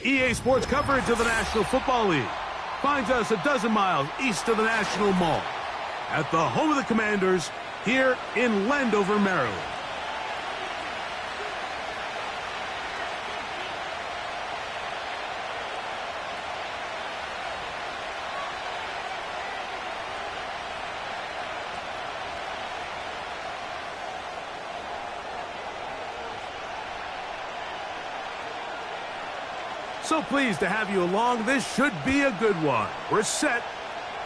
EA Sports coverage of the National Football League finds us a dozen miles east of the National Mall at the home of the Commanders here in Landover, Maryland. So pleased to have you along. This should be a good one. We're set,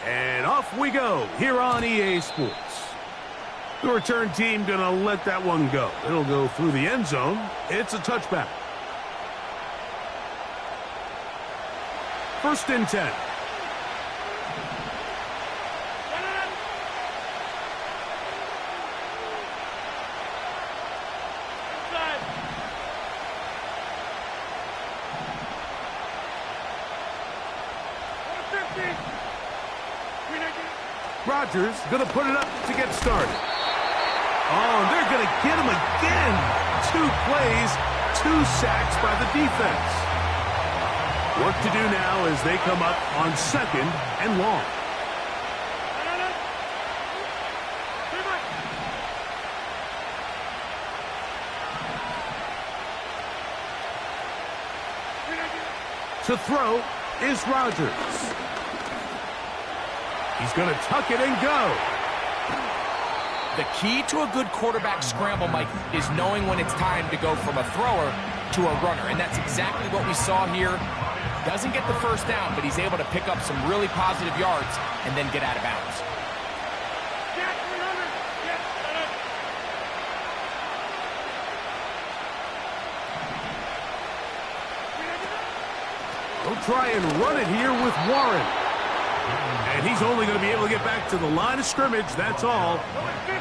and off we go here on EA Sports. The return team going to let that one go. It'll go through the end zone. It's a touchback. 1st and 10. Rodgers going to put it up to get started. Oh, and they're going to get him again. 2 plays, 2 sacks by the defense. Work to do now as they come up on 2nd and long. To throw is Rodgers. He's going to tuck it and go. The key to a good quarterback scramble, Mike, is knowing when it's time to go from a thrower to a runner. And that's exactly what we saw here. Doesn't get the first down, but he's able to pick up some really positive yards and then get out of bounds. They'll try and run it here with Warren. And he's only going to be able to get back to the line of scrimmage, that's all.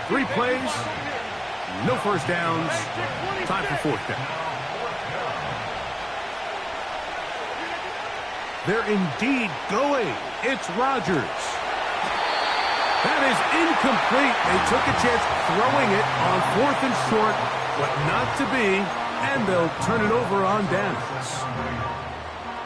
3 plays, no first downs, time for 4th down. They're indeed going. It's Rodgers. That is incomplete. They took a chance throwing it on 4th and short, but not to be, and they'll turn it over on downs.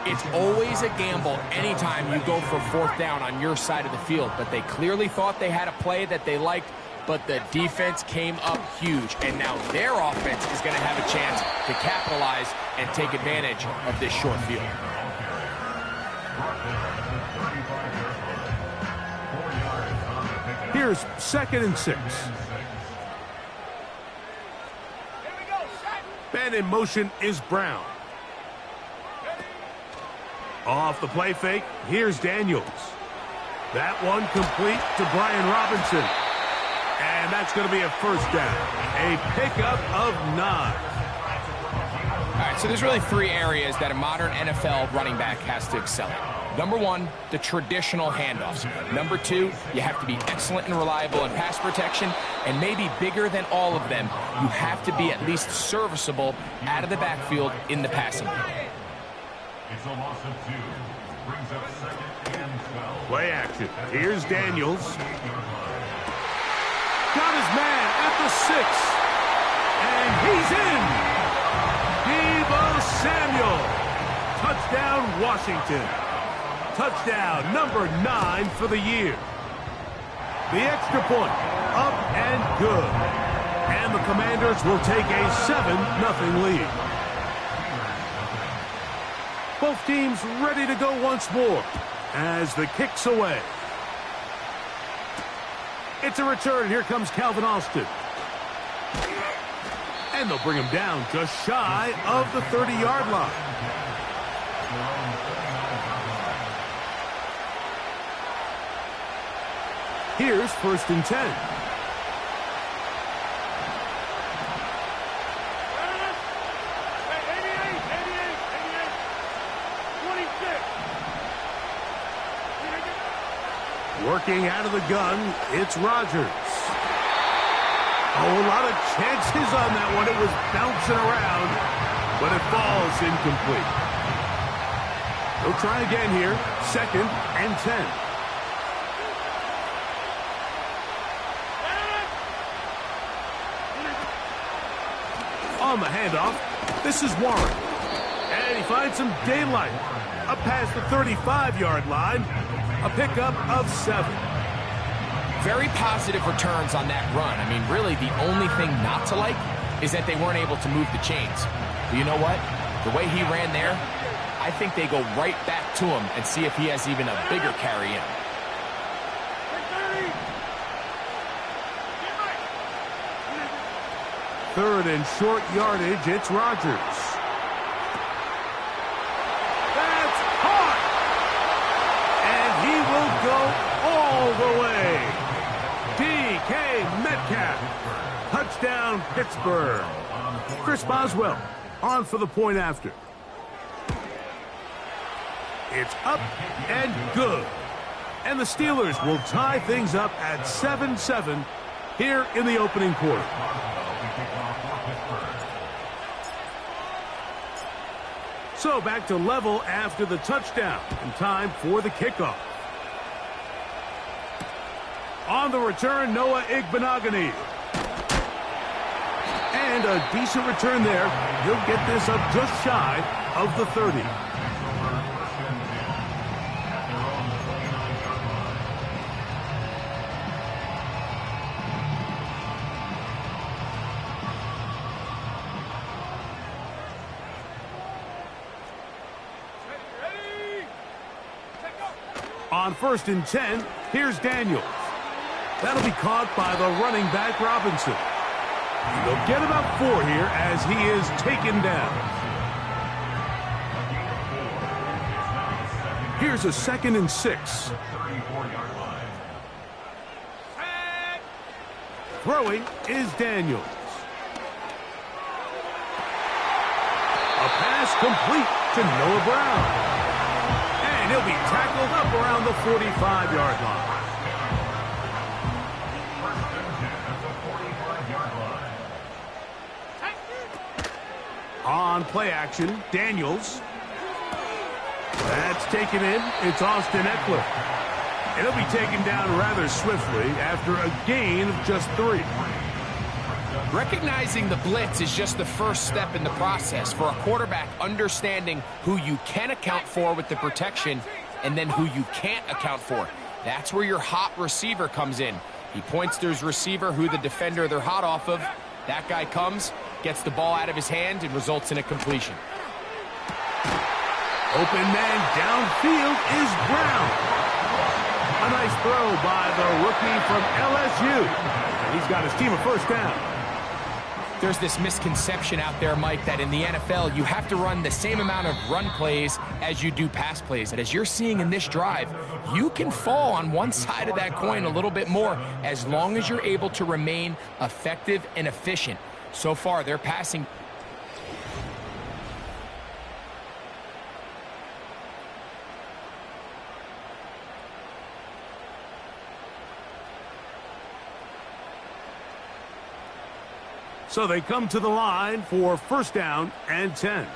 It's always a gamble anytime you go for 4th down on your side of the field, but they clearly thought they had a play that they liked, but the defense came up huge, and now their offense is going to have a chance to capitalize and take advantage of this short field. Here's 2nd and 6. Man in motion is Brown. Off the play fake, here's Daniels. That one complete to Brian Robinson. And that's going to be a first down. A pickup of 9. All right, so there's really 3 areas that a modern NFL running back has to excel in. Number 1, the traditional handoffs. Number 2, you have to be excellent and reliable in pass protection. And maybe bigger than all of them, you have to be at least serviceable out of the backfield in the passing game. It's a loss of 2. Brings up 2nd and 12. Play action. Here's Daniels. Got his man at the 6. And he's in. Deebo Samuel. Touchdown, Washington. Touchdown number 9 for the year. The extra point. Up and good. And the Commanders will take a 7-0 lead. Both teams ready to go once more as the kick's away. It's a return. Here comes Calvin Austin. And they'll bring him down just shy of the 30-yard line. Here's 1st and 10. Working out of the gun, it's Rodgers. Oh, a lot of chances on that one. It was bouncing around, but it falls incomplete. They'll try again here. 2nd and 10. On the handoff, this is Warren. And he finds some daylight. Up past the 35-yard line. A pickup of 7. Very positive returns on that run. I mean, really, the only thing not to like is that they weren't able to move the chains. But you know what? The way he ran there, I think they go right back to him and see if he has even a bigger carry in. Third and short yardage, it's Rodgers. That's caught! And he will go all the way. DK Metcalf. Touchdown, Pittsburgh. Chris Boswell on for the point after. It's up and good. And the Steelers will tie things up at 7-7 here in the opening quarter. So back to level after the touchdown, and time for the kickoff. On the return, Noah Igbinoghene. And a decent return there. He'll get this up just shy of the 30. On 1st and 10, here's Daniels. That'll be caught by the running back, Robinson. They'll get about 4 here as he is taken down. Here's a 2nd and 6. Throwing is Daniels. A pass complete to Noah Brown. And he'll be tackled up around the 45-yard line. On play action, Daniels. That's taken in. It's Austin Eckler. And he'll be taken down rather swiftly after a gain of just 3. Recognizing the blitz is just the first step in the process for a quarterback, understanding who you can account for with the protection and then who you can't account for. That's where your hot receiver comes in. He points to his receiver, who the defender they're hot off of. That guy comes, gets the ball out of his hand, and results in a completion. Open man downfield is Brown. A nice throw by the rookie from LSU. And he's got his team a first down. There's this misconception out there, Mike, that in the NFL, you have to run the same amount of run plays as you do pass plays. And as you're seeing in this drive, you can fall on one side of that coin a little bit more as long as you're able to remain effective and efficient. So far, they're passing. So they come to the line for 1st down and 10.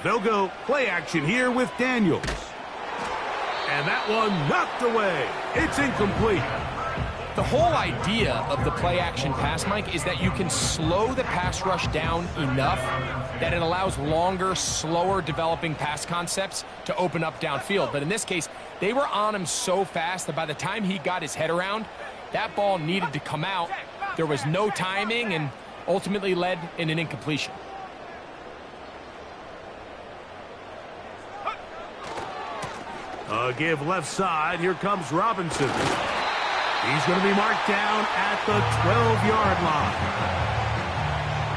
They'll go play action here with Daniels. And that one knocked away. It's incomplete. The whole idea of the play-action pass, Mike, is that you can slow the pass rush down enough that it allows longer, slower developing pass concepts to open up downfield. But in this case, they were on him so fast that by the time he got his head around, that ball needed to come out. There was no timing and ultimately led in an incompletion. Give left side. Here comes Robinson. He's going to be marked down at the 12-yard line.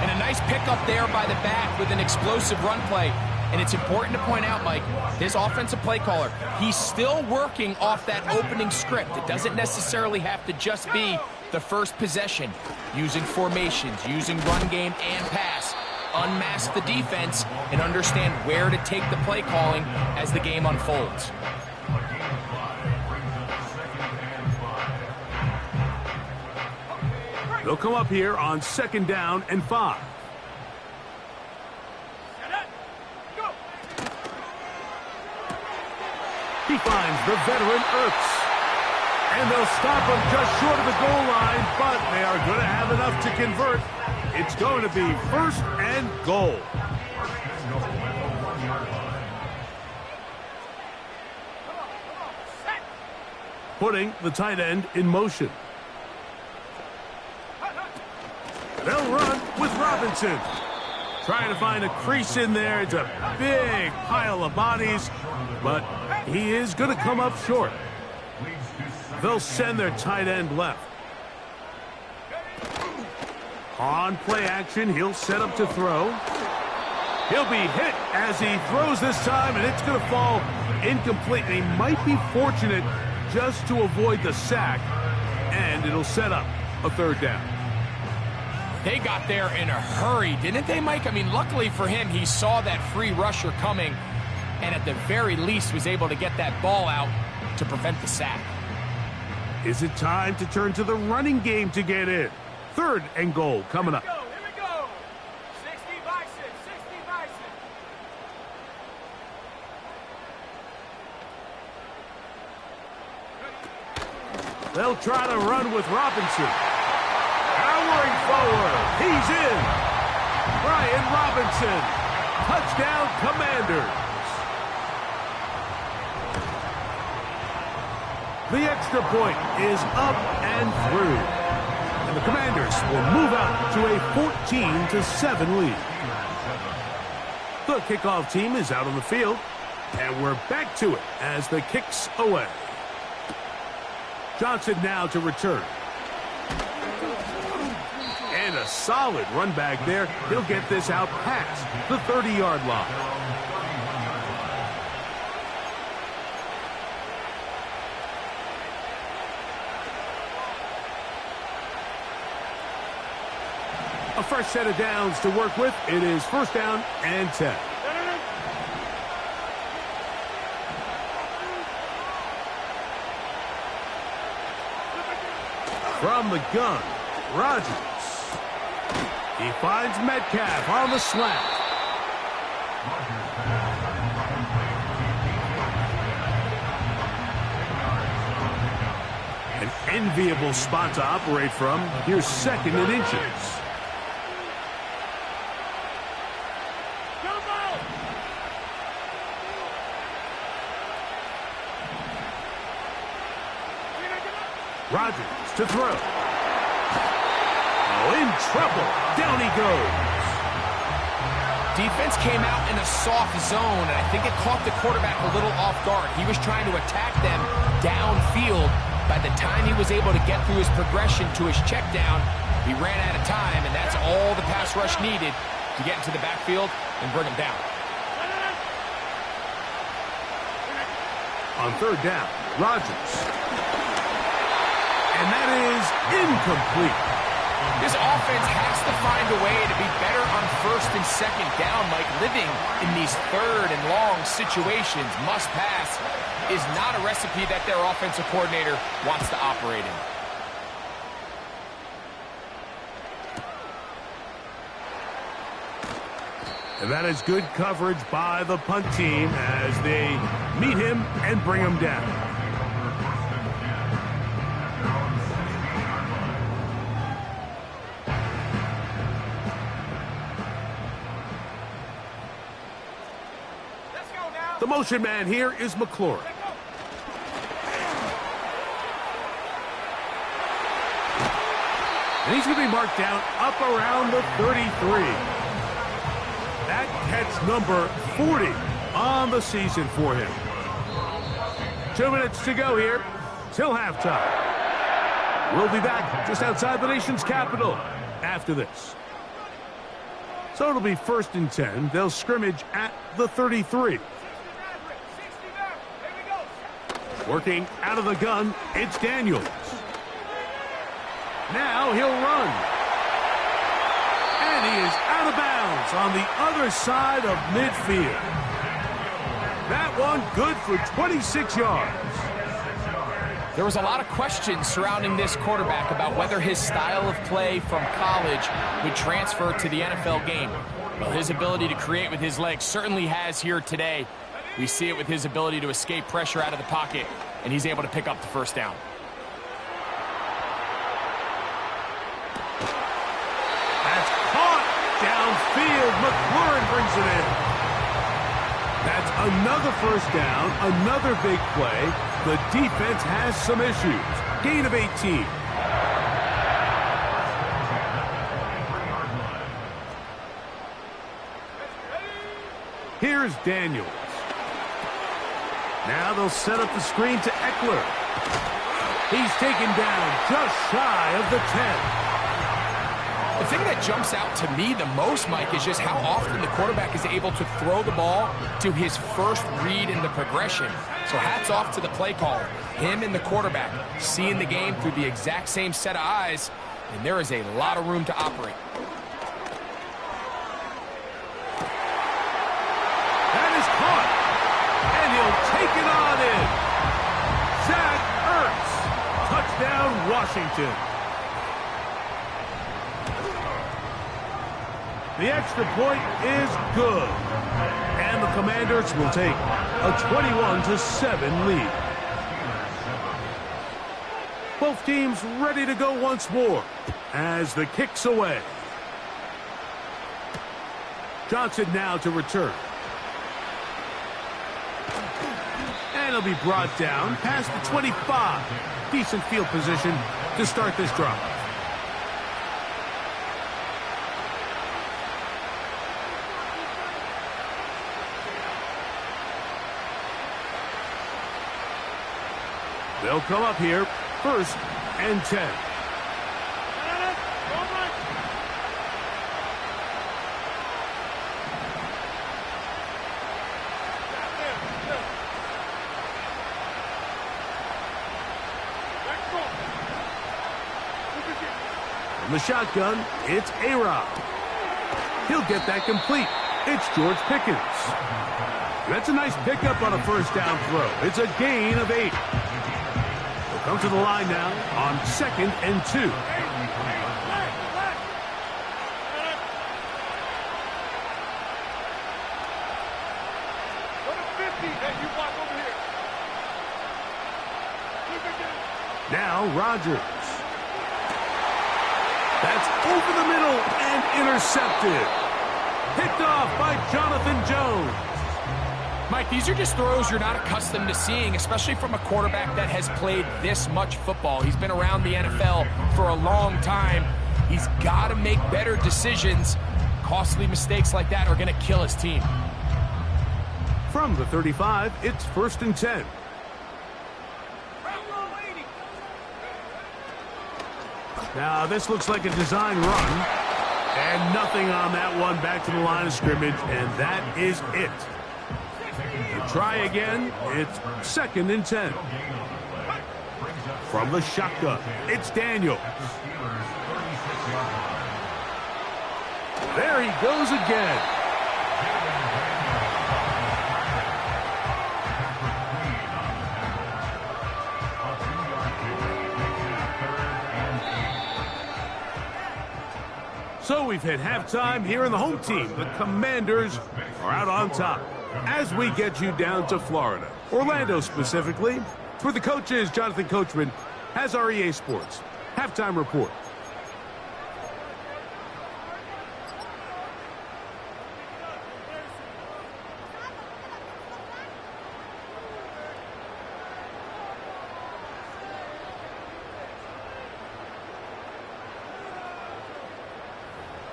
And a nice pickup there by the back with an explosive run play. And it's important to point out, Mike, this offensive play caller, he's still working off that opening script. It doesn't necessarily have to just be the first possession. Using formations, using run game and pass. Unmask the defense and understand where to take the play calling as the game unfolds. They'll come up here on 2nd down and 5. He finds the veteran Ertz. And they'll stop him just short of the goal line are going to have enough to convert. It's going to be 1st and goal. Putting the tight end in motion. They'll run with Robinson. Trying to find a crease in there. It's a big pile of bodies, but he is going to come up short. They'll send their tight end left. On play action, he'll set up to throw. He'll be hit as he throws this time, and it's going to fall incomplete. And he might be fortunate just to avoid the sack, and it'll set up a 3rd down. They got there in a hurry, didn't they, Mike? I mean, luckily for him, he saw that free rusher coming, and at the very least was able to get that ball out to prevent the sack. Is it time to turn to the running game to get in? 3rd and goal coming up. Here we go. 60 Bison, 60 Bison. They'll try to run with Robinson. Powering forward. He's in. Brian Robinson. Touchdown, Commanders. The extra point is up and through. And the Commanders will move out to a 14-7 lead. The kickoff team is out on the field. And we're back to it as the kick's away. Johnson now to return. And a solid run back there. He'll get this out past the 30-yard line. A fresh set of downs to work with. It is 1st down and 10. From the gun, Rodgers. He finds Metcalf on the slant. An enviable spot to operate from. Here's 2nd and inches. Rodgers to throw. Oh, in trouble. Down he goes. Defense came out in a soft zone, and I think it caught the quarterback a little off guard. He was trying to attack them downfield. By the time he was able to get through his progression to his check down, he ran out of time, and that's all the pass rush needed to get into the backfield and bring him down. On 3rd down, Rodgers. And that is incomplete. This offense has to find a way to be better on 1st and 2nd down, Mike. Living in these 3rd and long situations, must pass, is not a recipe that their offensive coordinator wants to operate in. And that is good coverage by the punt team as they meet him and bring him down. The motion man here is McLaurin. And he's going to be marked down up around the 33. That catch number 40 on the season for him. 2 minutes to go here till halftime. We'll be back just outside the nation's capital after this. So it'll be 1st and 10. They'll scrimmage at the 33. Working out of the gun, it's Daniels. Now he'll run. And he is out of bounds on the other side of midfield. That one good for 26 yards. There was a lot of questions surrounding this quarterback about whether his style of play from college would transfer to the NFL game. Well, his ability to create with his legs certainly has here today. We see it with his ability to escape pressure out of the pocket, and he's able to pick up the 1st down. That's caught downfield. McLaurin brings it in. That's another first down, another big play. The defense has some issues. Gain of 18. Here's Daniels. Now they'll set up the screen to Eckler. He's taken down just shy of the 10. The thing that jumps out to me the most, Mike, is just how often the quarterback is able to throw the ball to his first read in the progression. So hats off to the play caller. Him and the quarterback seeing the game through the exact same set of eyes, and there is a lot of room to operate. That is caught, and he'll take it on in. Zach Ertz, touchdown Washington. The extra point is good, and the Commanders will take a 21-7 lead. Both teams ready to go once more as the kick's away. Johnson now to return. And he'll be brought down past the 25. Decent field position to start this drive. They'll come up here, 1st and 10. From the shotgun, it's A-Rod. He'll get that complete. It's George Pickens. That's a nice pickup on a first down throw. It's a gain of 8. Come to the line now on 2nd and 2. Now Rodgers. That's over the middle and intercepted. Picked off by Jonathan Jones. Mike, these are just throws you're not accustomed to seeing, especially from a quarterback that has played this much football. He's been around the NFL for a long time. He's got to make better decisions. Costly mistakes like that are going to kill his team. From the 35, it's 1st and 10. Now, this looks like a design run. And nothing on that one, back to the line of scrimmage, and that is it. Try again. It's 2nd and 10. From the shotgun, it's Daniels. There he goes again. So we've hit halftime here in the home team. The Commanders are out on top. As we get you down to Florida, Orlando specifically, for the coaches, Jonathan Coachman has our EA Sports halftime report.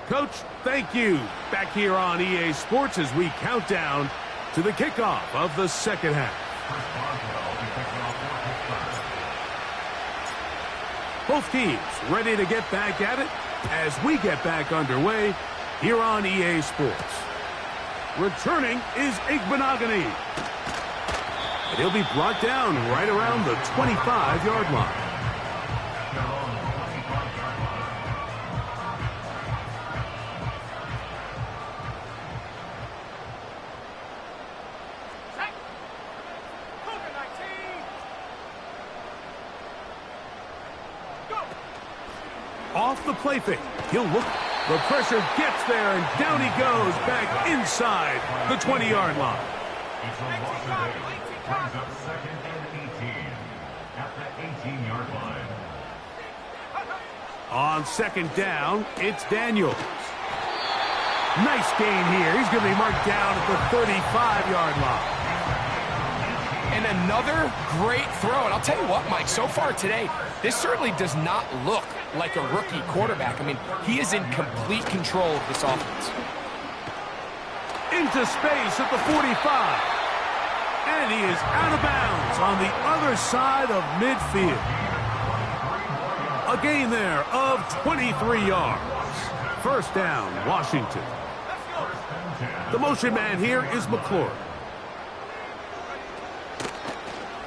Coach, thank you. Back here on EA Sports as we count down to the kickoff of the second half. Both teams ready to get back at it as we get back underway here on EA Sports. Returning is Igbenogany. And he'll be brought down right around the 25-yard line. Off the play fake. He'll look. The pressure gets there, and down he goes back inside the 20-yard line. It's a loss today. Brings up 2nd and 18 at the 18-yard line. On second down, it's Daniels. Nice gain here. He's going to be marked down at the 35-yard line. And another great throw. And I'll tell you what, Mike, so far today, this certainly does not look like a rookie quarterback. I mean, he is in complete control of this offense. Into space at the 45. And he is out of bounds on the other side of midfield. A gain there of 23 yards. First down, Washington. The motion man here is McLaurin.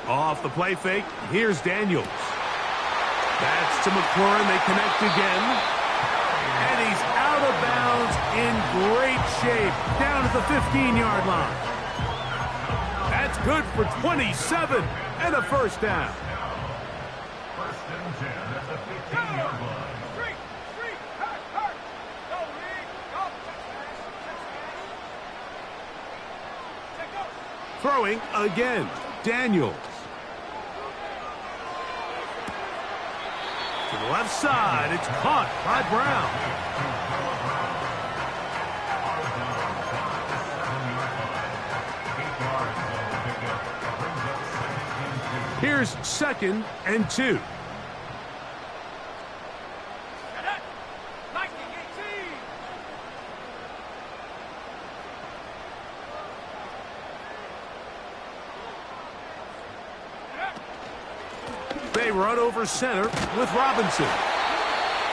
Off the play fake, here's Daniels. That's to McLaurin. They connect again. And he's out of bounds in great shape, down at the 15-yard line. That's good for 27 and a first down. First and 10 at the 15-yard line. Throwing again, Daniels. To the left side, it's caught by Brown. Here's second and 2. They run over center with Robinson.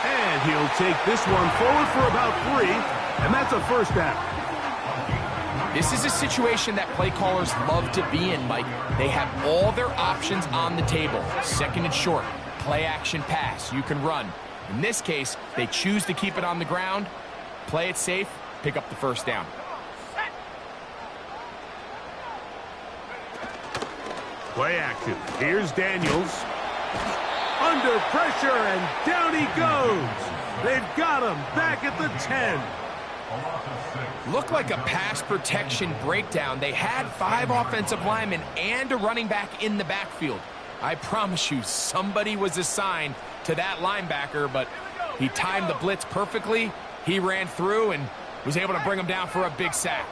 And he'll take this one forward for about 3, and that's a first down. This is a situation that play callers love to be in, Mike. They have all their options on the table. Second and short, play action pass, you can run. In this case, they choose to keep it on the ground, play it safe, pick up the first down. Play action. Here's Daniels. Under pressure, and down he goes. They've got him back at the 10. Looked like a pass protection breakdown. They had 5 offensive linemen and a running back in the backfield. I promise you, somebody was assigned to that linebacker, but he timed the blitz perfectly. He ran through and was able to bring him down for a big sack.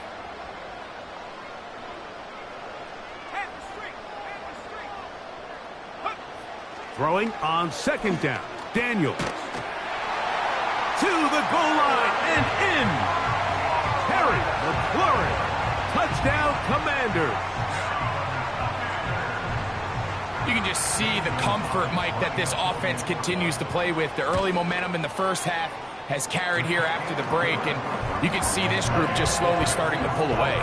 Throwing on second down, Daniels. To the goal line and in. Terry McLaurin. Touchdown, Commanders. You can just see the comfort, Mike, that this offense continues to play with. The early momentum in the first half has carried here after the break, and you can see this group just slowly starting to pull away.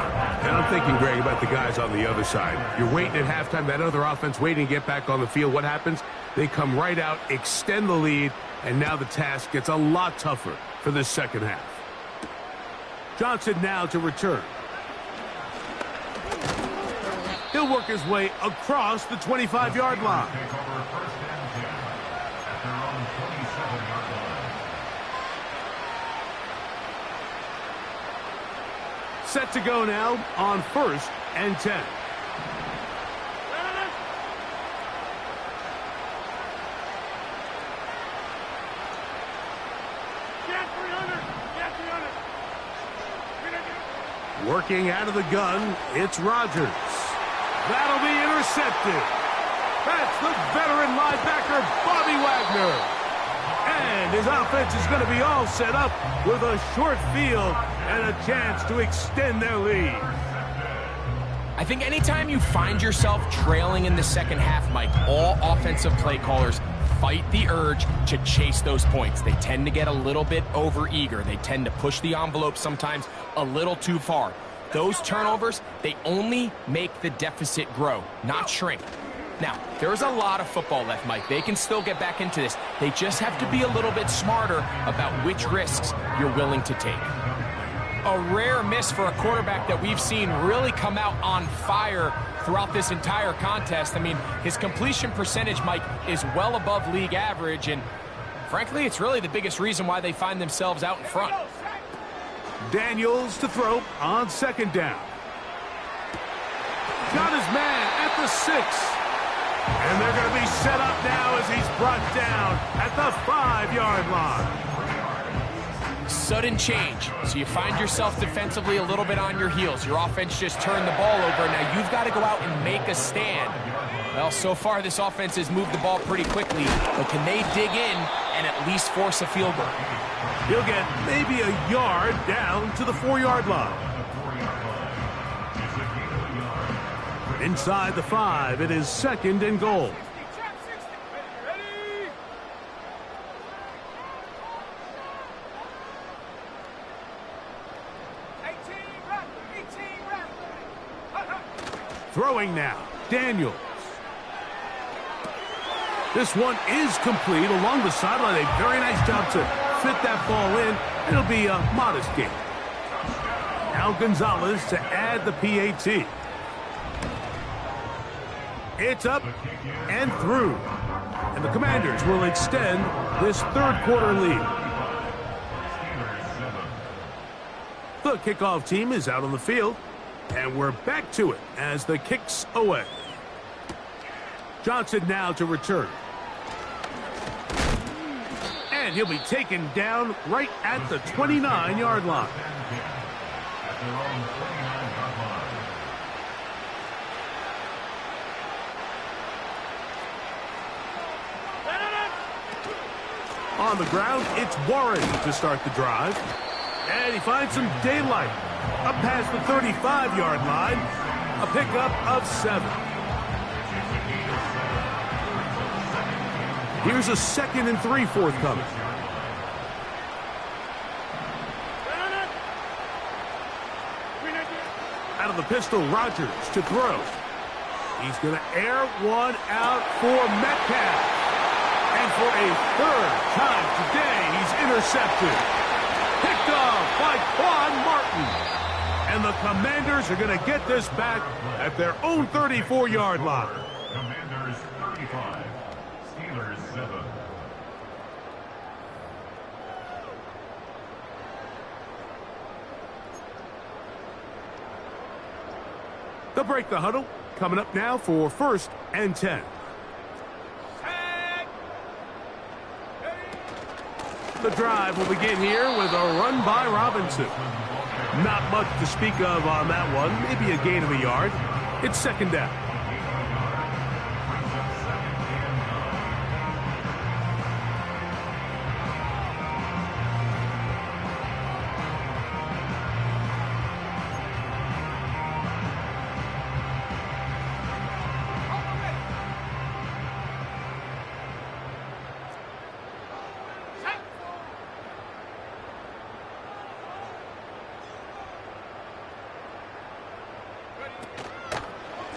And I'm thinking, Greg, about the guys on the other side. You're waiting at halftime, that other offense waiting to get back on the field. What happens? They come right out, extend the lead, and now the task gets a lot tougher for this second half. Johnson now to return. He'll work his way across the 25-yard line. Take over first and 10 at their own 27-yard line. Set to go now on first and 10. Working out of the gun, it's Rodgers. That'll be intercepted. That's the veteran linebacker, Bobby Wagner. And his offense is going to be all set up with a short field and a chance to extend their lead. I think anytime you find yourself trailing in the second half, Mike, all offensive play callers fight the urge to chase those points. They tend to get a little bit overeager. They tend to push the envelope sometimes a little too far. Those turnovers, they only make the deficit grow, not shrink. Now, there's a lot of football left, Mike. They can still get back into this. They just have to be a little bit smarter about which risks you're willing to take. A rare miss for a quarterback that we've seen really come out on fire throughout this entire contest. I mean, his completion percentage, Mike, is well above league average, and frankly, it's really the biggest reason why they find themselves out in front. Daniels to throw on second down. Got his man at the 6. And they're going to be set up now as he's brought down at the 5-yard line. Sudden change. So you find yourself defensively a little bit on your heels. Your offense just turned the ball over. Now you've got to go out and make a stand. Well, so far this offense has moved the ball pretty quickly, but can they dig in and at least force a field goal? He'll get maybe a yard down to the 4-yard line. Inside the 5, it is 2nd and goal. Throwing now, Daniels. This one is complete along the sideline. A very nice job to fit that ball in. It'll be a modest gain. Now Gonzalez to add the PAT. It's up and through. And the Commanders will extend this 3rd quarter lead. The kickoff team is out on the field. And we're back to it as the kick's away. Johnson now to return. And he'll be taken down right at the 29-yard line. On the ground, it's Warren to start the drive. And he finds some daylight. Up past the 35-yard line, a pickup of 7. Here's a 2nd and 3 forthcoming. Out of the pistol, Rodgers to throw. He's going to air one out for Metcalf. And for a 3rd time today, he's intercepted. Picked off by Quan Martin. And the Commanders are going to get this back at their own 34-yard line. Commanders 35, Steelers 7. They'll break the huddle. Coming up now for 1st and 10. The drive will begin here with a run by Robinson. Not much to speak of on that one. Maybe a gain of a yard. It's 2nd down.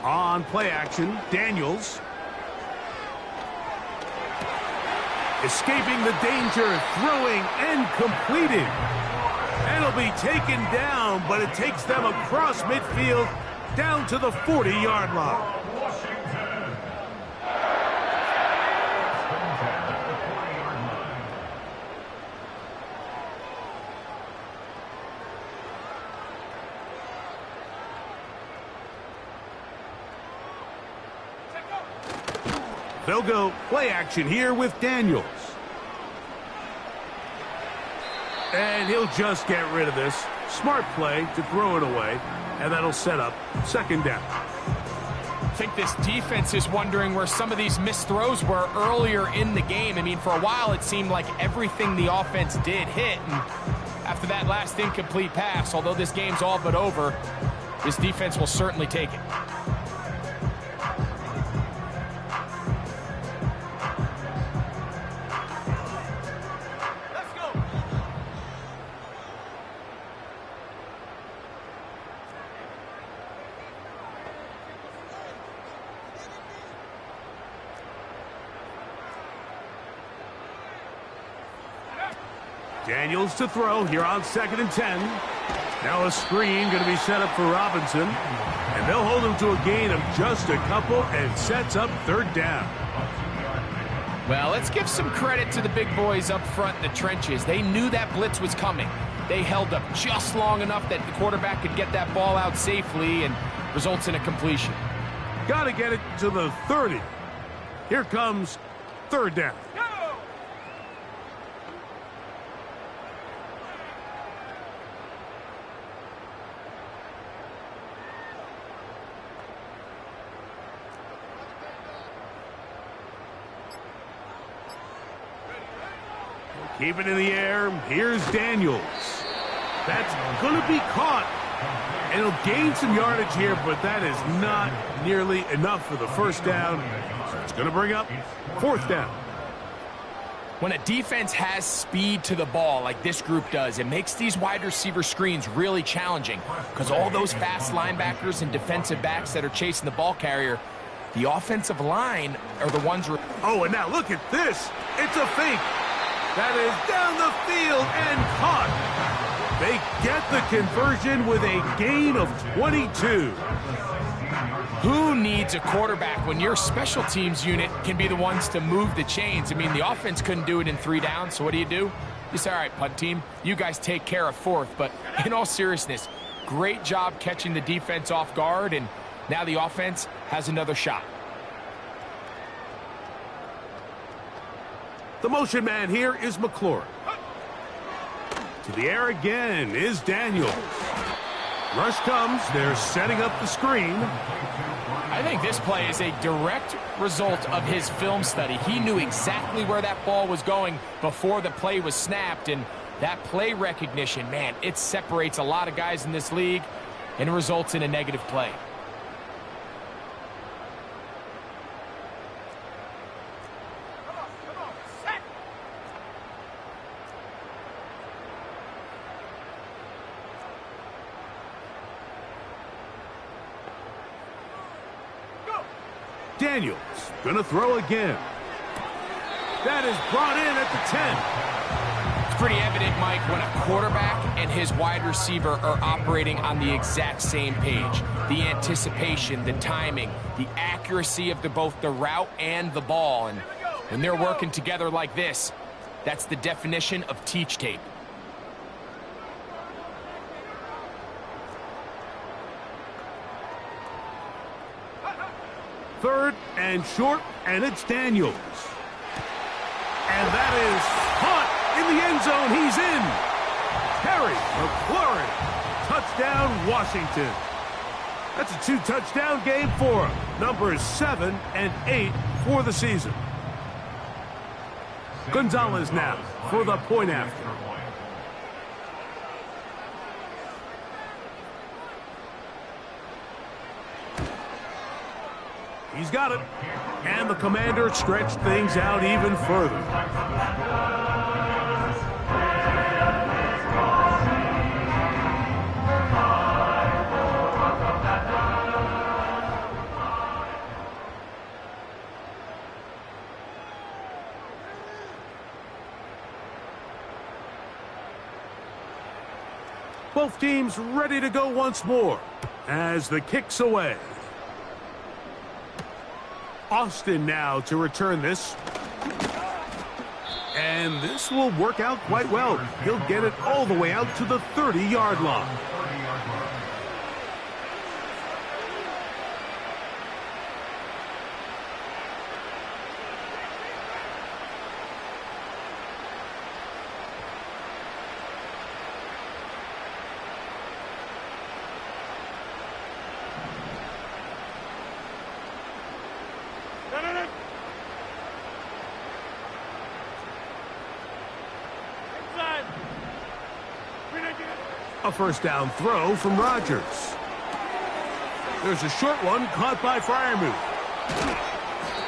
On play action, Daniels. Escaping the danger, throwing and completing. And it'll be taken down, but it takes them across midfield down to the 40-yard line. They'll go play action here with Daniels. And he'll just get rid of this. Smart play to throw it away, and that'll set up 2nd down. I think this defense is wondering where some of these missed throws were earlier in the game. I mean, for a while it seemed like everything the offense did hit, and after that last incomplete pass, although this game's all but over, this defense will certainly take it. Daniels to throw here on 2nd and 10. Now a screen going to be set up for Robinson. And they'll hold him to a gain of just a couple and sets up 3rd down. Well, let's give some credit to the big boys up front in the trenches. They knew that blitz was coming. They held up just long enough that the quarterback could get that ball out safely and results in a completion. Got to get it to the 30. Here comes third down. Go! Keep it in the air. Here's Daniels. That's going to be caught. And he'll gain some yardage here, but that is not nearly enough for the first down. So it's going to bring up fourth down. When a defense has speed to the ball like this group does, it makes these wide receiver screens really challenging because all those fast linebackers and defensive backs that are chasing the ball carrier, the offensive line are the ones... Oh, and now look at this. It's a fake. That is down the field and caught. They get the conversion with a gain of 22. Who needs a quarterback when your special teams unit can be the ones to move the chains? I mean, the offense couldn't do it in 3 downs, so what do? You say, all right, punt team, you guys take care of fourth. But in all seriousness, great job catching the defense off guard, and now the offense has another shot. The motion man here is McLaurin. To the air again is Daniels. Rush comes. They're setting up the screen. I think this play is a direct result of his film study. He knew exactly where that ball was going before the play was snapped, and that play recognition, man, it separates a lot of guys in this league and results in a negative play. Daniels gonna throw again. That is brought in at the 10. It's pretty evident, Mike, when a quarterback and his wide receiver are operating on the exact same page. The anticipation, the timing, the accuracy of both the route and the ball. And when they're working together like this, that's the definition of teach tape. Third and short, and it's Daniels. And that is caught in the end zone. He's in. Terry McLaurin. Touchdown, Washington. That's a 2-touchdown game for him. Numbers 7 and 8 for the season. Gonzalez now for the point after. He's got it. And the Commander stretched things out even further. Both teams ready to go once more as the kick's away. Austin now to return this. And this will work out quite well. He'll get it all the way out to the 30-yard line. A first down throw from Rodgers. There's a short one caught by Freiermuth.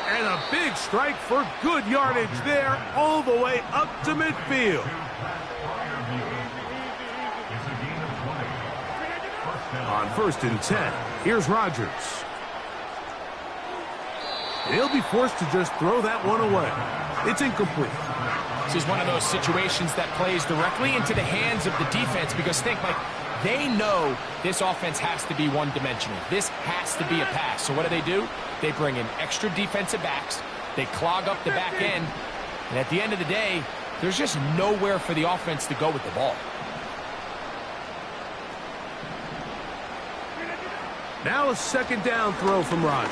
And a big strike for good yardage there all the way up to midfield. On 1st and 10, here's Rodgers. He'll be forced to just throw that one away. It's incomplete. This is one of those situations that plays directly into the hands of the defense because think, like, they know this offense has to be one-dimensional. This has to be a pass. So what do? They bring in extra defensive backs. They clog up the back end. And at the end of the day, there's just nowhere for the offense to go with the ball. Now a second down throw from Rodgers.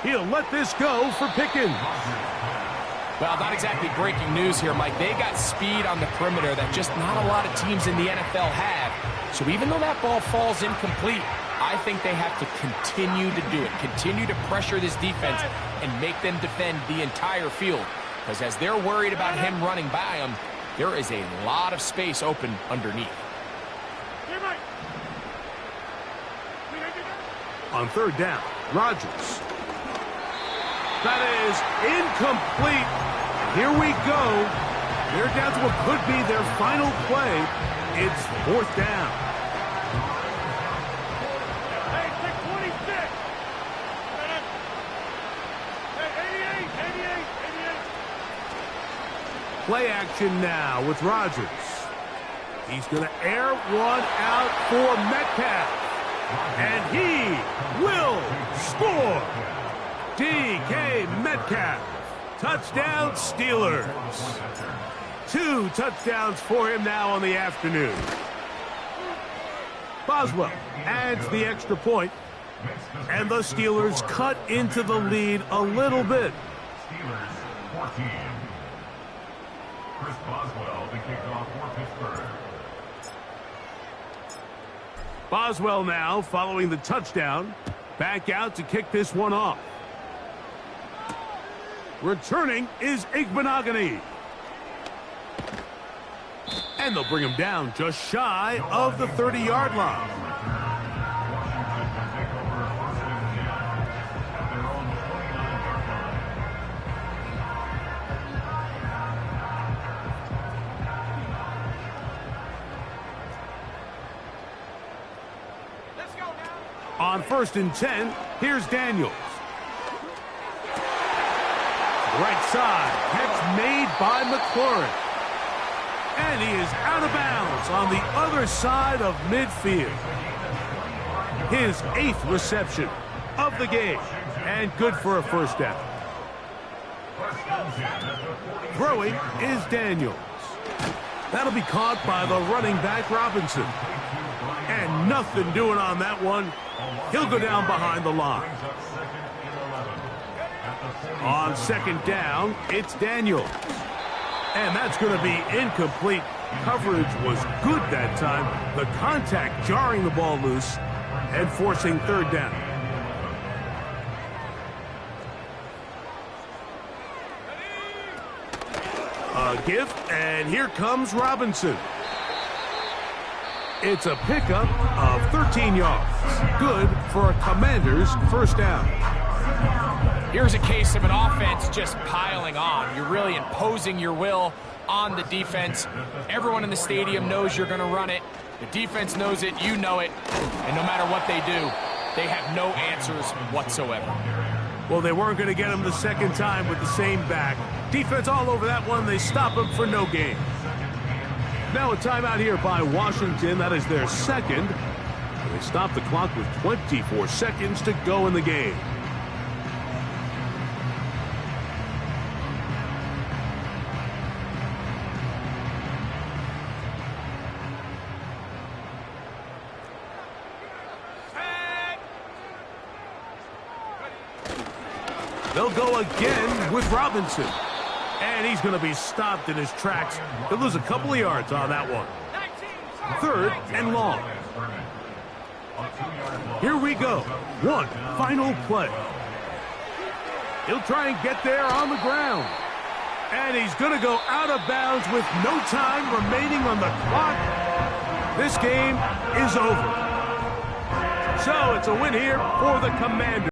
He'll let this go for Pickens. Well, not exactly breaking news here, Mike. They got speed on the perimeter that just not a lot of teams in the NFL have. So even though that ball falls incomplete, I think they have to continue to do it. Continue to pressure this defense and make them defend the entire field. Because as they're worried about him running by them, there is a lot of space open underneath. On third down, Rodgers. That is incomplete. Here we go. They're down to what could be their final play. It's fourth down. Hey, take 26. Hey, 88. Play action now with Rodgers. He's going to air one out for Metcalf. And he will score. DK Metcalf. Touchdown Steelers. 2 touchdowns for him now on the afternoon. Boswell adds the extra point, and the Steelers cut into the lead a little bit. Steelers 14. Chris Boswell, the kickoff for Pittsburgh. Boswell now following the touchdown. Back out to kick this one off. Returning is Igbenogany. And they'll bring him down just shy of the 30-yard line. Let's go now. On 1st and 10, here's Daniels. Right side, catch made by McLaurin. And he is out of bounds on the other side of midfield. His 8th reception of the game, and good for a first down. Throwing is Daniels. That'll be caught by the running back Robinson. And nothing doing on that one. He'll go down behind the line. On 2nd down, it's Daniels. And that's going to be incomplete. Coverage was good that time. The contact jarring the ball loose and forcing 3rd down. A give, and here comes Robinson. It's a pickup of 13 yards. Good for a Commander's first down. Here's a case of an offense just piling on. You're really imposing your will on the defense. Everyone in the stadium knows you're going to run it. The defense knows it, you know it. And no matter what they do, they have no answers whatsoever. Well, they weren't going to get him the second time with the same back. Defense all over that one. They stop him for no gain. Now a timeout here by Washington. That is their second. They stop the clock with 24 seconds to go in the game. They'll go again with Robinson. And he's going to be stopped in his tracks. He'll lose a couple of yards on that one. 3rd and long. Here we go. One final play. He'll try and get there on the ground. And he's going to go out of bounds with no time remaining on the clock. This game is over. So it's a win here for the Commanders.